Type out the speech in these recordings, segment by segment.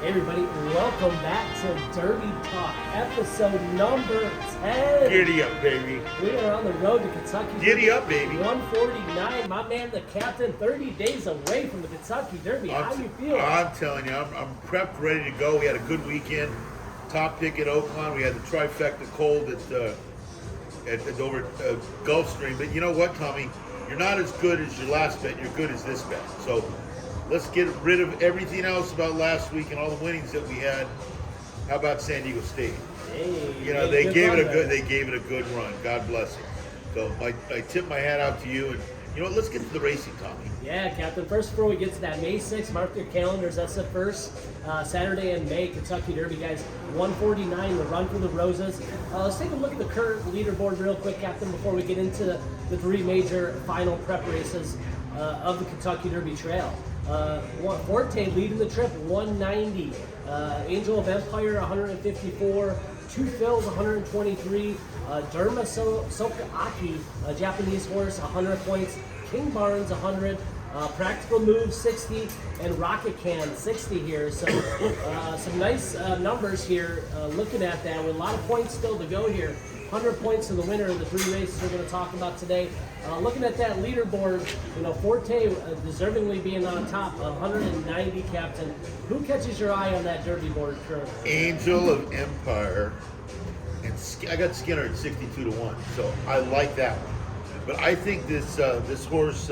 Hey everybody, welcome back to Derby Talk, episode number 10. Giddy up, baby. We are on the road to Kentucky. Giddy up, baby. 149. My man, the captain, 30 days away from the Kentucky Derby. How you feel? I'm telling you, I'm prepped, ready to go. We had a good weekend. Top pick at Oakland. We had the trifecta cold at over Gulfstream. But you know what, Tommy? You're not as good as your last bet. You're good as this bet. So let's get rid of everything else about last week and all the winnings that we had. How about San Diego State? Hey, you know, they gave it a good run. God bless it. So I tip my hat out to you. And you know what? Let's get to the racing, Tommy. Yeah, Captain. First, before we get to that, May 6th, mark your calendars. That's the first Saturday in May, Kentucky Derby, guys. 149, the Run for the Roses. Let's take a look at the current leaderboard real quick, Captain, before we get into the three major final prep races of the Kentucky Derby Trail. Forte leading the trip, 190. Angel of Empire, 154. Two Phils, 123. Derma Sokaaki, a Japanese horse, 100 points. King Barnes, 100. Practical Move, 60. And Rocket Can, 60 here. So some nice numbers here looking at that with a lot of points still to go here. 100 points to the winner of the three races we're going to talk about today. Looking at that leaderboard, you know, Forte deservingly being on top, 190, Captain. Who catches your eye on that Derby board currently? Angel of Empire, and I got Skinner at 62 to 1, so I like that one. But I think this horse,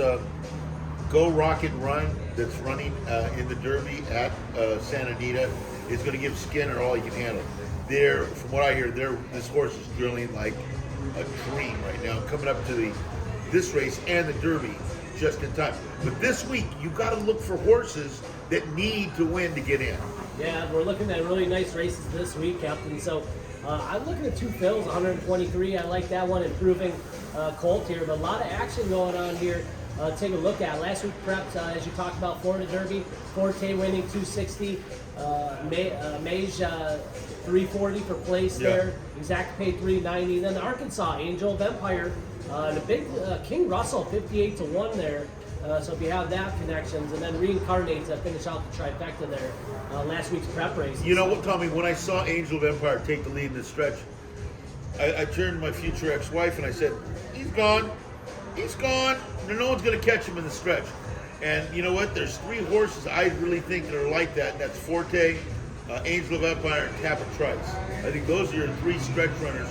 Go Rocket Run, that's running in the Derby at Santa Anita, is going to give Skinner all he can handle. From what I hear, this horse is drilling like a dream right now, coming up to this race and the Derby just in time. But this week, you got to look for horses that need to win to get in. Yeah, we're looking at really nice races this week, Captain. So I'm looking at Two Phils, 123. I like that one, improving Colt here. But a lot of action going on here. Take a look at last week prepped, as you talked about, Florida Derby. Forte winning 260. Mage 340 for place there. Exact pay 390. Then the Arkansas Angel of Empire. And a big King Russell 58 to 1 there. So if you have that connections, and then Reincarnate to finish out the trifecta there. Last week's prep race. You know what, Tommy? When I saw Angel of Empire take the lead in this stretch, I turned to my future ex-wife and I said, "He's gone. He's gone. No one's going to catch him in the stretch." And you know what? There's three horses I really think that are like that. And that's Forte, Angel of Empire, and Tapper Trice. I think those are your three stretch runners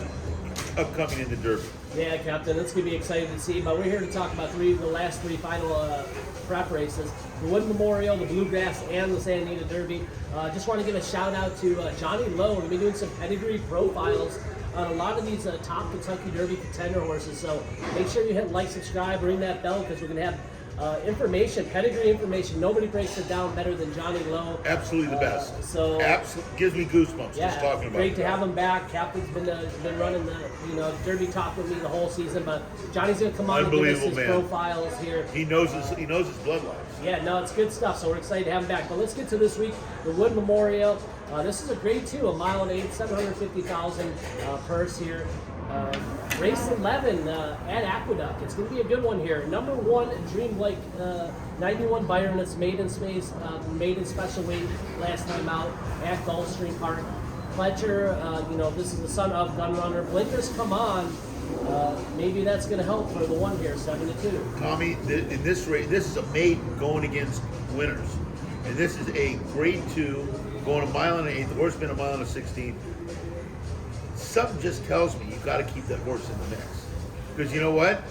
upcoming in the Derby. Yeah, Captain, it's going to be exciting to see. But we're here to talk about the last three final prep races. The Wood Memorial, the Bluegrass, and the Santa Anita Derby. Just want to give a shout out to Johnny Lowe. We've been doing some pedigree profiles on a lot of these top Kentucky Derby contender horses. So make sure you hit like, subscribe, ring that bell, because we're going to have information, pedigree information. Nobody breaks it down better than Johnny Lowe. Absolutely the best. Gives me goosebumps just talking about it. Great to have him back. Captain's been running the Derby Talk with me the whole season, but Johnny's gonna come on and give us his profiles here. He knows his bloodlines. Yeah, no, it's good stuff. So we're excited to have him back. But let's get to this week, the Wood Memorial. This is a grade 2, a mile and 8, 750,000 purse here. Race 11 at Aqueduct. It's going to be a good one here. Number 1, Dream Lake, 91 Byron. It's maiden space, maiden special weight last time out at Gulfstream Park. Fletcher, this is the son of Gun Runner. Blinkers come on. Maybe that's going to help for the one here, 7-2. Tommy, in this race, this is a maiden going against winners. And this is a grade 2 going a mile and 8. The horse been a mile and 16. Something just tells me you've got to keep that horse in the mix. Because you know what?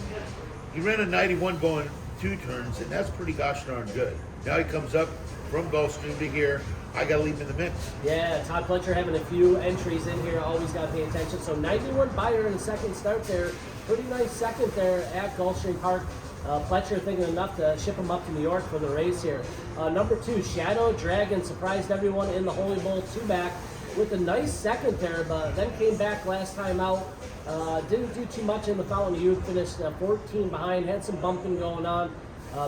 He ran a 91 going 2 turns, and that's pretty gosh darn good. Now he comes up from Gulfstream to here. I got to leave him in the mix. Yeah, Todd Fletcher having a few entries in here. Always got to pay attention. So 91 buyer in the second start there. Pretty nice second there at Gulfstream Park. Fletcher thinking enough to ship him up to New York for the race here. Number 2, Shadow Dragon surprised everyone in the Holy Bowl 2-back. With a nice second there, but then came back last time out. Didn't do too much in the following youth. Finished 14 behind, had some bumping going on.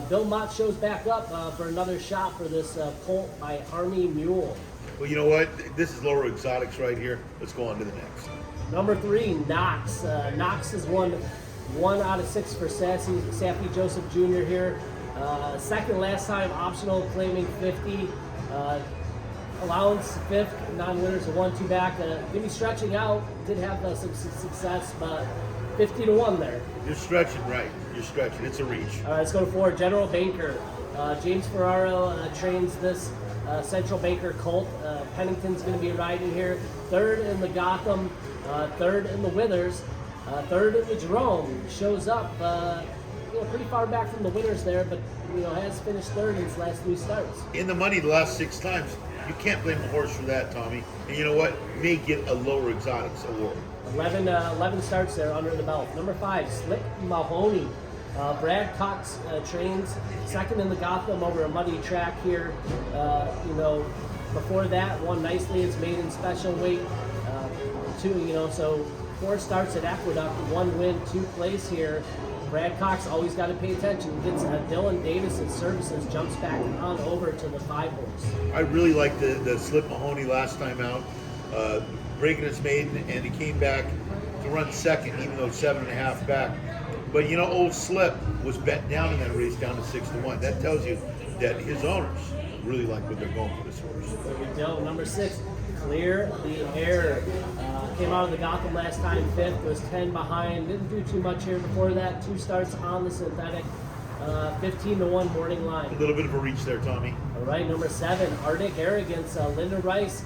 Bill Mott shows back up for another shot for this colt by Army Mule. Well, you know what? This is lower exotics right here. Let's go on to the next. Number 3, Knox. Knox is one out of 6 for Saffy Joseph Jr. here. Second last time, optional, claiming 50. Allowance 5th, non-winners a 1-2 back. Give me stretching out. Did have some success, but 50-1 there. You're stretching, right? You're stretching. It's a reach. All right, let's go to 4. General Banker. James Ferraro trains this Central Banker colt. Pennington's going to be riding here. 3rd in the Gotham, 3rd in the Withers, 3rd in the Jerome. Shows up, pretty far back from the winners there, but has finished 3rd in his last 3 starts. In the money the last 6 times. You can't blame the horse for that, Tommy. And you know what? May get a lower exotics award. 11 starts there under the belt. Number 5, Slick Mahoney. Brad Cox trains 2nd in the Gotham over a muddy track here. Before that, won nicely its maiden special weight. 2, so 4 starts at Aqueduct, 1 win, 2 place here. Brad Cox always got to pay attention. Gets Dylan Davis's services, jumps back on over to the 5 horse. I really liked the Slip Mahoney last time out, breaking his maiden, and he came back to run 2nd, even though 7.5 back. But old Slip was bet down in that race down to 6-1. That tells you that his owners really like what they're going for this horse. There we go. Number 6, Clear the Air. Came out of the Gotham last time 5th, was 10 behind. Didn't do too much here before that. 2 starts on the synthetic. 15-1 morning line. A little bit of a reach there, Tommy. All right, number 7, Arctic Arrogance. Linda Rice.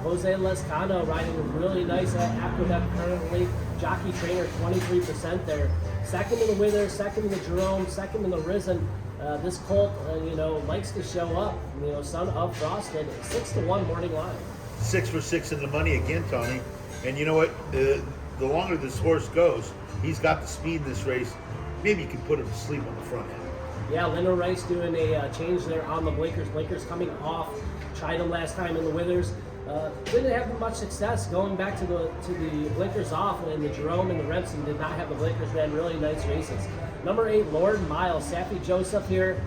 Jose Lescano riding really nice at Aqueduct currently. Jockey trainer 23% there. 2nd in the Wither, 2nd in the Jerome, 2nd in the Risen. This colt, likes to show up. Son of Frosted. 6-1 morning line. 6 for 6 in the money again, Tommy. And you know what? The longer this horse goes, he's got the speed in this race. Maybe you can put him to sleep on the front end. Yeah, Linda Rice doing a change there on the blinkers. Blinkers coming off. Tried him last time in the Withers. Didn't have much success going back to the blinkers off, and the Jerome and the Remsen did not have the blinkers. Ran really nice races. Number 8, Lord Miles. Saffy Joseph here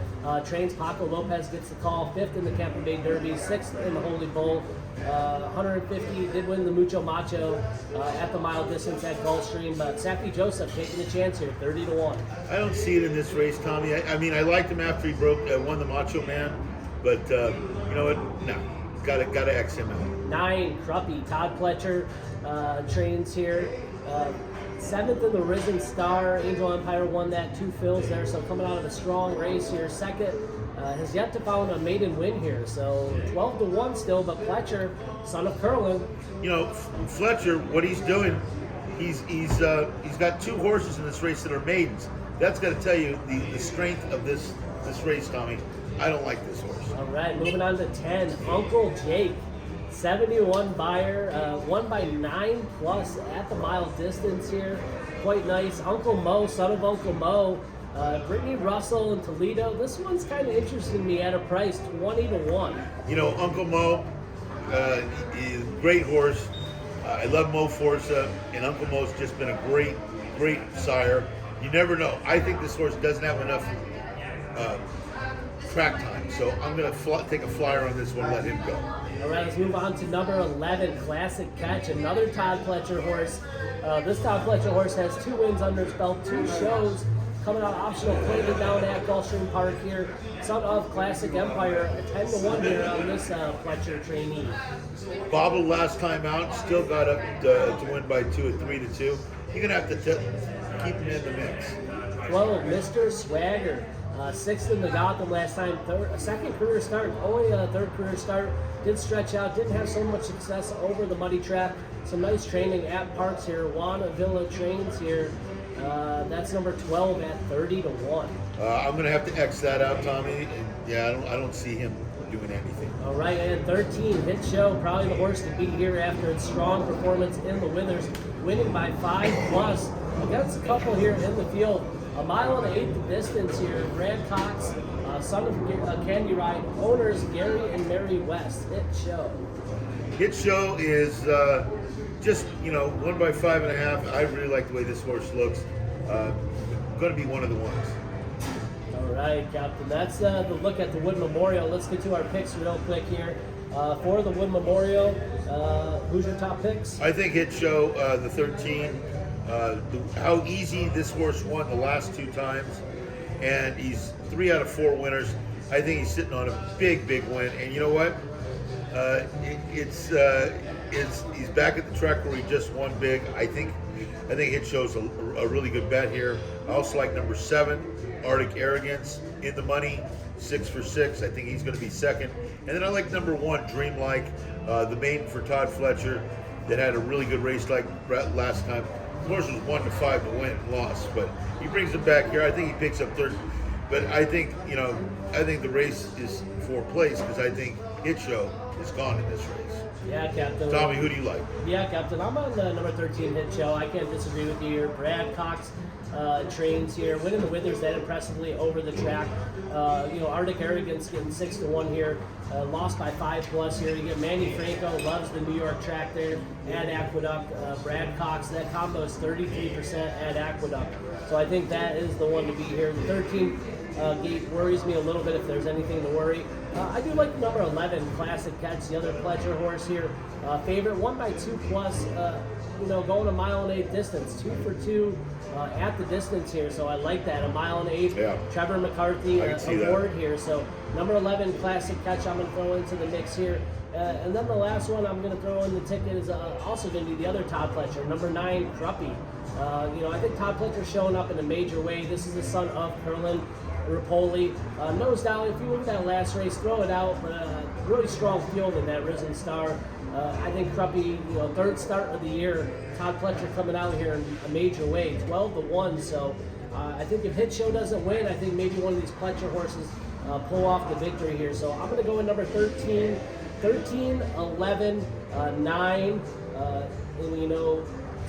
trains. Paco Lopez gets the call. 5th in the Tampa Bay Derby. 6th in the Holy Bull. 150, did win the Mucho Macho at the mile distance at Gulfstream, but Saffy Joseph taking a chance here, 30-1. I don't see it in this race, Tommy. I mean, I liked him after he won the Macho Man, but you know what? No, gotta X him out. 9, Cruppy. Todd Pletcher trains here. 7th in the Risen Star. Angel Empire won that 2 fills there, so coming out of a strong race here. 2nd. Has yet to found a maiden win here, so 12-1 still, but Fletcher, son of Curlin. Fletcher, what he's doing, he's got 2 horses in this race that are maidens. That's got to tell you the strength of this race, Tommy. I don't like this horse. All right, moving on to 10, Uncle Jake. 71 buyer, won by 9+ at the mile distance here. Quite nice. Uncle Mo, son of Uncle Mo. Brittany Russell in Toledo. This one's kind of interesting me at a price 20-1. Uncle Mo, is a great horse. I love Mo Forza, and Uncle Mo's just been a great sire. You never know. I think this horse doesn't have enough track time, so I'm going to take a flyer on this one, let him go. All right, let's move on to number 11, Classic Catch, another Todd Pletcher horse. This Todd Pletcher horse has 2 wins under his belt, 2 shows. Coming out optional, playing it down at Gulfstream Park here. Son of Classic Empire, 10-1 here on this Fletcher trainee. Bobbled last time out, still got up to win by 2 at 3-2. You're going to have to keep him in the mix. 12, Mr. Swagger. 6th in the Gotham last time, 2nd career start, only a 3rd career start. Did stretch out, didn't have so much success over the muddy track. Some nice training at Parks here. Juan Villa trains here. That's number 12 at 30-1. I'm going to have to X that out, Tommy. And yeah, I don't see him doing anything. All right, and 13, Hit Show, probably the horse to beat here after its strong performance in the Withers, winning by 5+. Against a couple here in the field. 1.8 miles distance here. Brad Cox, son of Candy Ride, owners Gary and Mary West. Hit Show. Hit Show is just, 1 by 5.5. I really like the way this horse looks. Going to be one of the ones. All right, Captain. That's the look at the Wood Memorial. Let's get to our picks real quick here. For the Wood Memorial, who's your top picks? I think Hit Show, the 13. How easy this horse won the last 2 times, and he's 3 out of 4 winners. I think he's sitting on a big win. And you know what? He's back at the track where he just won big. I think Hit Show's a really good bet here. I also like number 7, Arctic Arrogance, in the money, 6 for 6. I think he's going to be second. And then I like number 1, Dreamlike, the maiden for Todd Fletcher, that had a really good race like last time. The horse was 1-5 to win and lost, but he brings him back here. I think he picks up third. But I think the race is for place because I think Hit Show is gone in this race. Yeah, Captain. Tommy, who do you like? Yeah, Captain. I'm on the number 13 Hit Show. I can't disagree with you here. Brad Cox trains here, winning the Withers that impressively over the track. Arctic Arrogance getting 6-1 here. Lost by 5+ here. You get Manny Franco, loves the New York track there at Aqueduct. Brad Cox, that combo is 33% at Aqueduct. So I think that is the one to beat here. The 13 gate worries me a little bit if there's anything to worry. I do like number 11, Classic Catch, the other Pledger horse here. Favorite, 1 by 2+. Going a 1.8 distance, 2 for 2 at the distance here. So I like that, a 1.8. Yeah. Trevor McCarthy award that here. So number 11, Classic Catch, I'm going to throw into the mix here. And then the last one I'm going to throw in the ticket is also going to be the other Todd Fletcher, number 9, Cruppy. I think Todd Fletcher's showing up in a major way. This is the son of Curlin Rapoli. Nose down, if you look at that last race, throw it out, but really strong field in that Risen Star. I think Cruppy, third start of the year, Todd Fletcher coming out here in a major way, 12-1. So I think if Hit Show doesn't win, I think maybe one of these Fletcher horses pull off the victory here. So I'm going to go in number 13, 11, 9.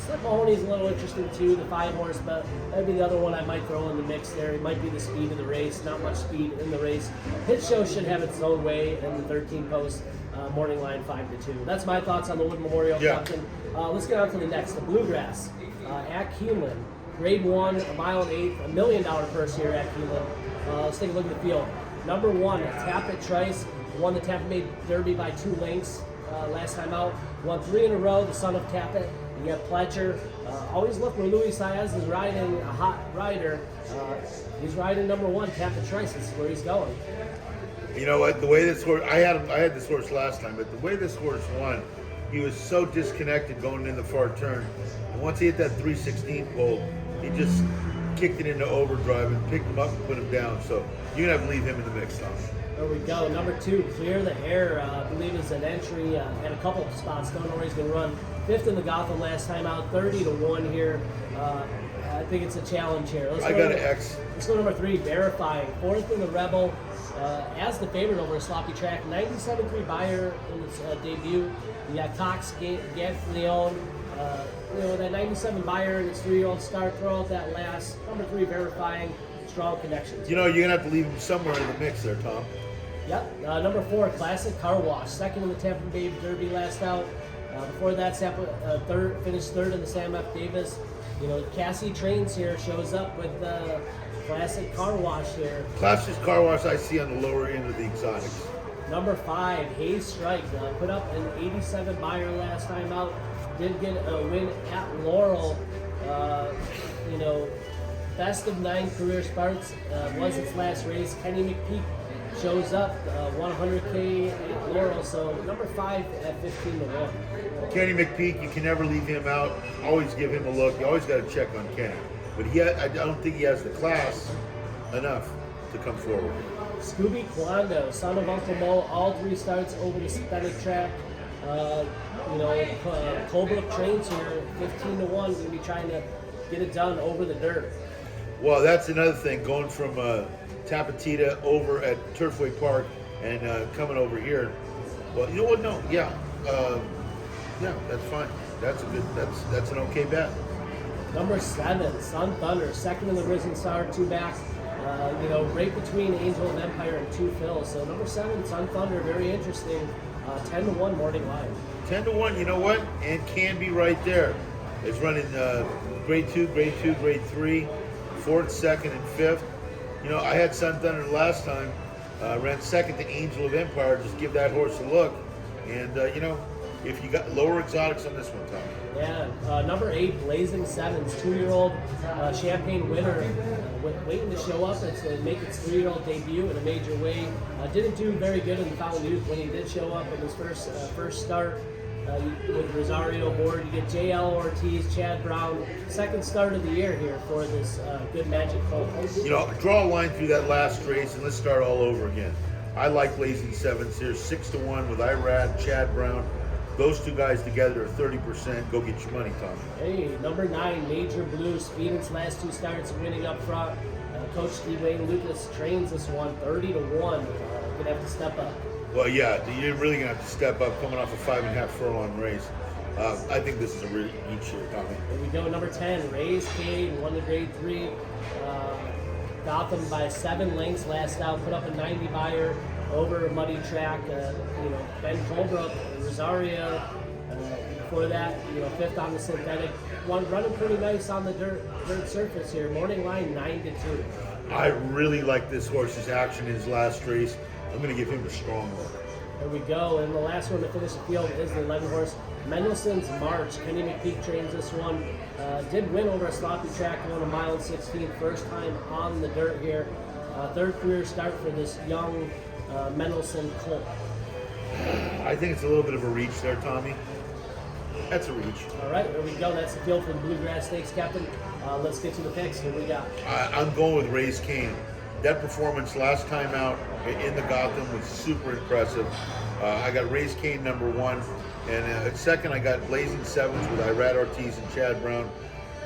Slip Mahoney's a little interesting too, the 5 horse, but that'd be the other one I might throw in the mix there. It might be the speed of the race, not much speed in the race. Hit Show should have its own way in the 13 post, morning line 5-2. That's my thoughts on the Wood Memorial, Captain. Let's get on to the next, the Bluegrass at Keeneland. Grade 1, a 1.8 mile, $1 million purse here at Keeneland. Let's take a look at the field. Number 1, Tappet Trice, won the Tampa Bay Derby by 2 lengths last time out. Won 3 in a row, the son of Tappet. You got Pletcher. Always look where Luis Saez is riding a hot rider. He's riding number 1, Tappet Trice. This is where he's going. You know what? The way this horse, I had this horse last time, but the way this horse won, he was so disconnected going in the far turn. And once he hit that 316 pole, he just kicked it into overdrive and picked him up and put him down. So you're going to have to leave him in the mix, Tom. There we go. Number 2, Clear the Air. I believe is an entry at a couple of spots. Don't know where he's going to run. 5th in the Gotham last time out. 30-1 here. I think it's a challenge here. I got an X. Let's go number 3, Verifying. 4th in the Rebel. As the favorite over a sloppy track. 97.3 Beyer in his debut. You got Cox, Gaffleon. That 97 Beyer in his 3-year-old start. Throw out that last. Number 3, Verifying. Strong connections. You're going to have to leave him somewhere in the mix there, Tom. Yep. Number 4, Classic Car Wash. 2nd in the Tampa Bay Derby last out. Before that, finished 3rd in the Sam F. Davis. Cassie Trains here shows up with Classic Car Wash here. Classic Car Wash I see on the lower end of the exotics. Number 5, Hayes Strike. Put up an 87 Beyer last time out. Did get a win at Laurel. Best of 9 career starts was its last race. Kenny McPeak shows up 100K at Laurel. So number 5 at 15-1. Kenny McPeak, you can never leave him out. Always give him a look. You always got to check on Kenny. But I don't think he has the class enough to come forward. Scooby Quando, son of Uncle Mo, all 3 starts over the synthetic track. Colebrook Trains here, 15-1, going to be trying to get it done over the dirt. Well, that's another thing, going from Tapatita over at Turfway Park and coming over here. Well, you know what? No, yeah, that's fine. That's an okay bet. Number 7, Sun Thunder, 2nd in the Risen Star, 2 back. Right between Angel of Empire and 2 fills. So number 7, Sun Thunder, very interesting. 10-1 morning line. 10-1. You know what? And can be right there. It's running grade 2, grade 3, 4th, 2nd, and 5th. I had Sun Thunder last time. Ran 2nd to Angel of Empire. Just give that horse a look. And, if you got lower exotics on this one, Tommy. Yeah, number 8, Blazing Sevens, 2-year-old Champagne winner, waiting to show up and make its 3-year-old debut in a major weight. Didn't do very good in the Fountain Youth when he did show up in his first start. With Rosario aboard, you get JL Ortiz, Chad Brown, second start of the year here for this good Magic colt. You know, draw a line through that last race and let's start all over again. I like Blazing Sevens here, 6-1 with Irad, Chad Brown. Those two guys together are 30%. Go get your money, Tommy. Hey, number 9, Major Blue, speed its last 2 starts, winning up front. Coach Dwayne Lucas trains this one, 30-1. Gonna have to step up. Well, yeah, you're really gonna have to step up coming off a 5.5 furlong race. I think this is a really neat year, Tommy. Here we go, number 10, Raise Kane, won the Grade 3. Gotham by 7 lengths last out, put up a 90 buyer over a muddy track. Ben Colebrook, Rosario. Before that, 5th on the synthetic. Running pretty nice on the dirt surface here. Morning line 9-2. I really like this horse's action in his last race. I'm going to give him a strong look. There we go. And the last one to finish the field is the 11-horse Mendelssohn's March. Kenny McPeak trains this one. Did win over a sloppy track, won a mile and 16, first time on the dirt here. Third career start for this young Mendelssohn colt. I think it's a little bit of a reach there, Tommy. That's a reach. All right, there we go. That's the field for the Bluegrass Stakes, Captain. Let's get to the picks. What we got? I'm going with Raise Kane. That performance last time out in the Gotham was super impressive. I got Raise Kane number 1. And at second, I got Blazing Sevens with Irad Ortiz and Chad Brown.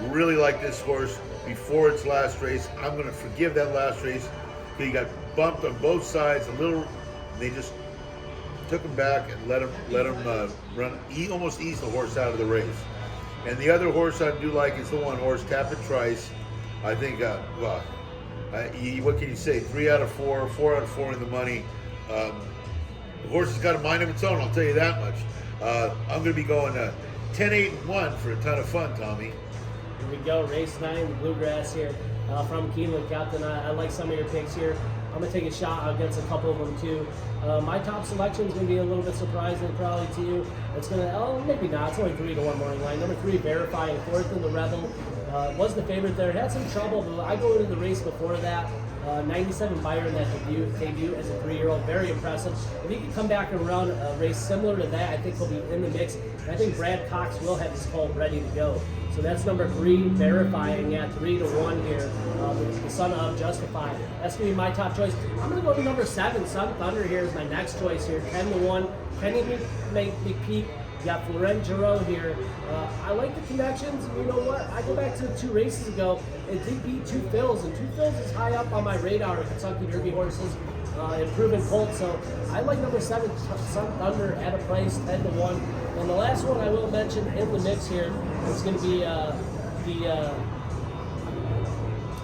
Really like this horse before its last race. I'm going to forgive that last race because he got bumped on both sides a little. They just took him back and let him run. He almost eased the horse out of the race. And the other horse I do like is the one horse, Tapit Trice. I think, what can you say? 3 out of 4, 4 out of 4 in the money. The horse has got a mind of its own, I'll tell you that much. I'm going to be going 10-8-1 for a ton of fun, Tommy. Here we go, race 9, the Bluegrass here from Keeneland, Captain. I like some of your picks here. I'm going to take a shot against a couple of them too. My top selection is going to be a little bit surprising probably to you. It's going to, maybe not, it's only 3-1 morning line. Number 3, Verifying, 4th in the Rebel. Was the favorite there, had some trouble, but I go into the race before that. 97 buyer in that debut as a 3-year-old, very impressive. If he can come back and run a race similar to that, I think he'll be in the mix. And I think Brad Cox will have his colt ready to go. So that's number 3, Verifying at 3-1 here. The son of Justified. That's going to be my top choice. I'm going to go to number 7, Sun Thunder here is my next choice here. 10-1, Kenny McPeak. You got Florent Giroux here. I like the connections. You know what? I go back to 2 races ago. It did beat 2 Phils, and 2 Phils is high up on my radar of Kentucky Derby horses. Improving colt. So I like number 7, Sun Thunder at a price 10-1. And the last one I will mention in the mix here is going to be the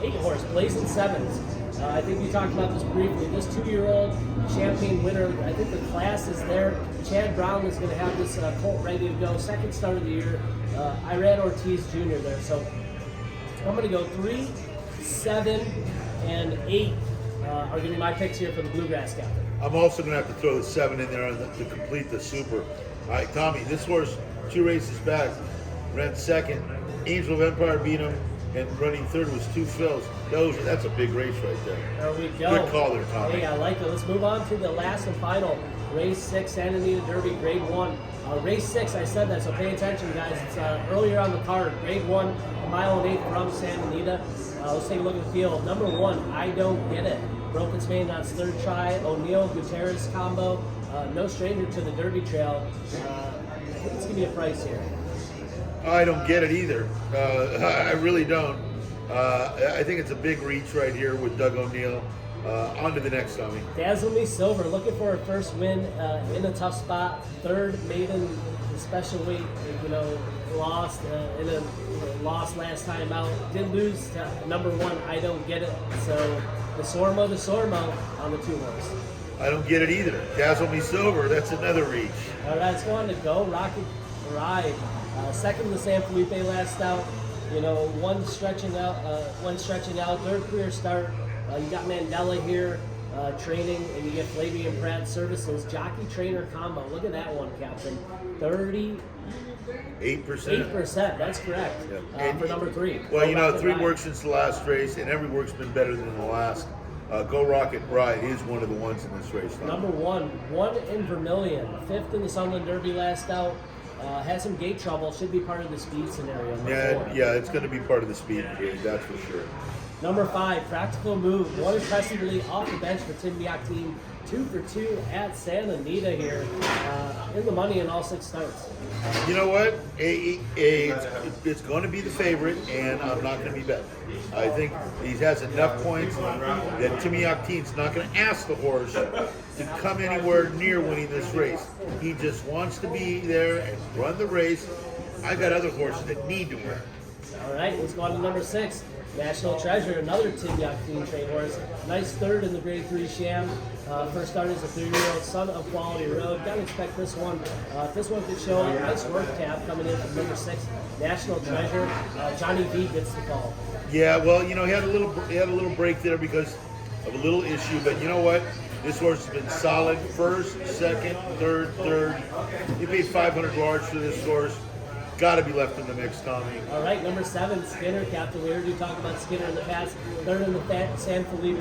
8-horse Blazing Sevens. I think we talked about this briefly. This 2-year-old Champagne winner, I think the class is there. Chad Brown is going to have this colt ready to go. Second start of the year. Irad Ortiz Jr. there. So I'm going to go 3, 7, and 8 are going to be my picks here for the Bluegrass Captain. I'm also going to have to throw the 7 in there to complete the super. All right, Tommy, this horse, 2 races back, ran second. Angel of Empire beat him, and running third was 2 Phils. That's a big race right there. There we go. Good call there, Tommy. Hey, I like it. Let's move on to the last and final. Race 6, Anita Derby, Grade 1. Race 6, I said that, so pay attention, guys. It's earlier on the card. Grade 1, a mile and 8 from Santa Anita. Let's take a look at the field. Number 1, I Don't Get It. Broke its mane on its 3rd try. O'Neill Gutierrez combo. No stranger to the Derby Trail. I think it's going to be a price here. I don't get it either. I really don't. I think it's a big reach right here with Doug O'Neill. On to the next, Tommy. Dazzle Me Silver, looking for a first win in a tough spot. 3rd maiden special weight, lost in a lost last time out. Did lose to number 1, I Don't Get It. So the Sormo on the 2-horse. I don't get it either. Dazzle Me Silver, that's another reach. All right, let's go on to Go Rocket Ride. Second to San Felipe last out. One stretching out. 3rd career start. You got Mandela here. training, and you get Flavian Pratt services. Jockey trainer combo. Look at that one, Captain. 38%. 8%. That's correct. Yeah. For number 3. Well, you know, 3 works since the last race, and every work's been better than the last. Go Rocket Ride is one of the ones in this race. Number 1 in Vermilion, 5th in the Sunland Derby last out. Had some gate trouble. Should be part of the speed scenario. Yeah, it's going to be part of the speed brigade, that's for sure. Number 5, Practical Move. One impressively off the bench for Tim Yakteen. 2 for 2 at Santa Anita here. In the money in all 6 starts. You know what? It's going to be the favorite, and I'm not going to be betting. I think he has enough points that Timmy Yakteen's not going to ask the horse to come anywhere near winning this race. He just wants to be there and run the race. I got other horses that need to win. All right, let's go on to number 6. National Treasure, another Tim Yakteen trained horse. Nice 3rd in the Grade 3 Sham. First start as a 3-year-old, son of Quality Road. Gotta expect this one. If this one could show a nice work tab coming in from number 6, National Treasure. Johnny V gets the call. Yeah, well, you know, he had a little break there because of a little issue, but you know what? This horse has been solid. 1st, 2nd, 3rd. He paid $500 for this horse. Got to be left in the mix, Tommy. All right, number 7, Skinner, Captain. We heard you talk about Skinner in the past. 3rd in the San Felipe.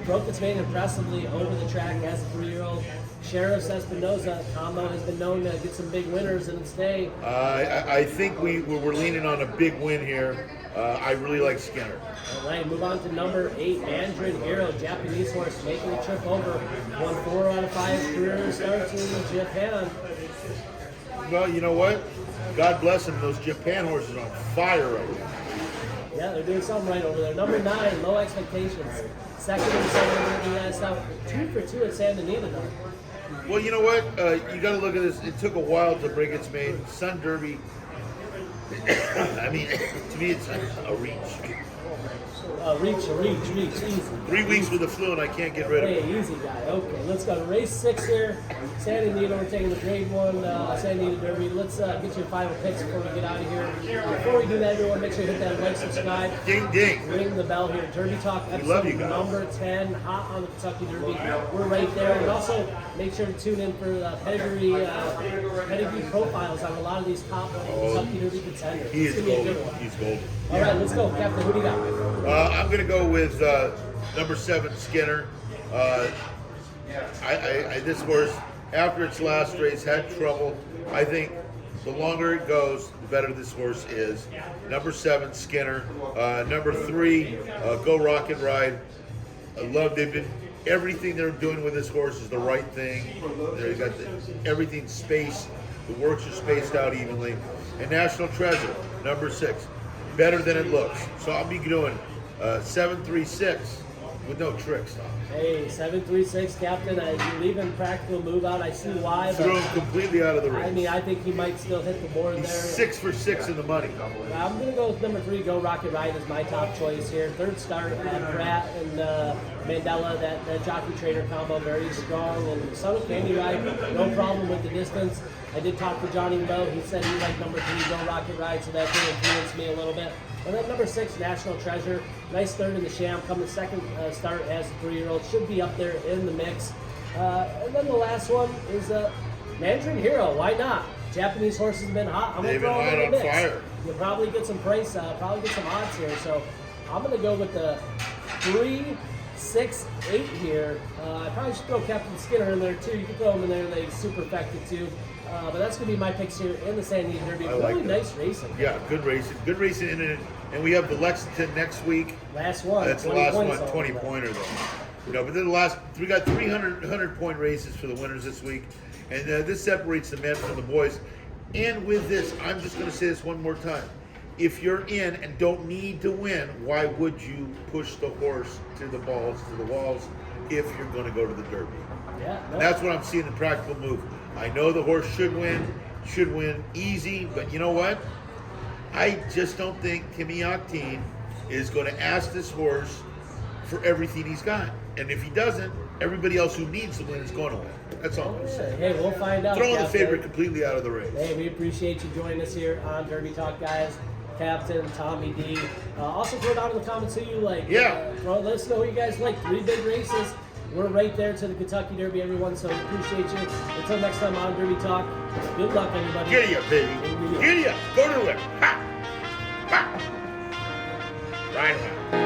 Broke its main impressively over the track as a 3-year-old. Sheriff's Espinoza combo has been known to get some big winners in its day. I think we're leaning on a big win here. I really like Skinner. All right, move on to number 8, Mandarin Hero, Japanese horse, making a trip over. Won 4 out of 5 career starts in Japan. Well, you know what? God bless him. Those Japan horses are on fire right now. Yeah, they're doing something right over there. Number 9, Low Expectations. 2nd in the Sunland Derby last out. 2 for 2 at Santa Anita, though. Well, you know what? You got to look at this. It took a while to break its main. Sun Derby. I mean, to me, it's a reach. Reach, easy. 3 weeks with the flu, and I can't get rid of it. Hey, easy guy. Okay, let's go to race 6 here. Santa Anita, we're taking the Grade 1 Santa Anita Derby. Let's get your final picks before we get out of here. Before we do that, everyone, make sure you hit that like, subscribe. Ding, ding. Ring the bell here. Derby Talk love you episode guys. number 10, hot on the Kentucky Derby. We're right there. And also, make sure to tune in for pedigree profiles on a lot of these top Kentucky Derby contenders. He is golden. He's golden. All right, let's go. Captain, who do you got? I'm going to go with number 7, Skinner. This horse, after its last race, had trouble. I think the longer it goes, the better this horse is. Number 7, Skinner. Number 3, Go Rocket Ride. I love everything they're doing with this horse is the right thing. They got everything spaced. The works are spaced out evenly. And National Treasure, number 6. Better than it looks. So I'll be doing 7-3-6 with no tricks, Tom. Hey, 7-3-6, Captain. You're leaving Practical Move out. I see why. Threw him completely out of the race. I mean, I think he might still hit the board He's there. 6 for 6 in the money. I'm going to go with number 3, Go Rocket Ride as my top choice here. 3rd start, Pratt and Mandela, that jockey trainer combo, very strong. And Son of Candy Ride, no problem with the distance. I did talk to Johnny Lowe. He said he liked number 3, Go Rocket Ride, so that did influence me a little bit. And then number 6, National Treasure. Nice 3rd in the Sham. Coming 2nd start as a 3-year-old. Should be up there in the mix. And then the last one is Mandarin Hero. Why not? Japanese horses have been hot. I'm going to throw them in the mix. Fire. You'll probably get some price, probably get some odds here. So I'm going to go with the 3, 6, 8 here. I probably should throw Captain Skinner in there too. You can throw him in there. They super effective too. But that's going to be my picks here in the Santa Anita Derby. Really nice racing. Yeah, good racing. Good racing in it. And we have the Lexington next week. Last one. That's the last one, 20-pointer though. You know, but then we got 300-point races for the winners this week. And this separates the men from the boys. And with this, I'm just going to say this one more time. If you're in and don't need to win, why would you push the horse to the walls if you're going to go to the Derby? Yeah, no. That's what I'm seeing in Practical Move. I know the horse should win easy, but you know what? I just don't think Timmy Yakteen is going to ask this horse for everything he's got. And if he doesn't, everybody else who needs to win is going to win. That's all I'm going to say. Hey, we'll find out. Throwing the favorite completely out of the race. Hey, we appreciate you joining us here on Derby Talk, guys. Captain, Tommy D. Also throw down in the comments who you like. Yeah. Let us know who you guys like. 3 big races. We're right there to the Kentucky Derby, everyone, so appreciate you. Until next time on Derby Talk, good luck, everybody. Giddy up, baby. Giddy up. Go to it. Ha! Ha! Right now.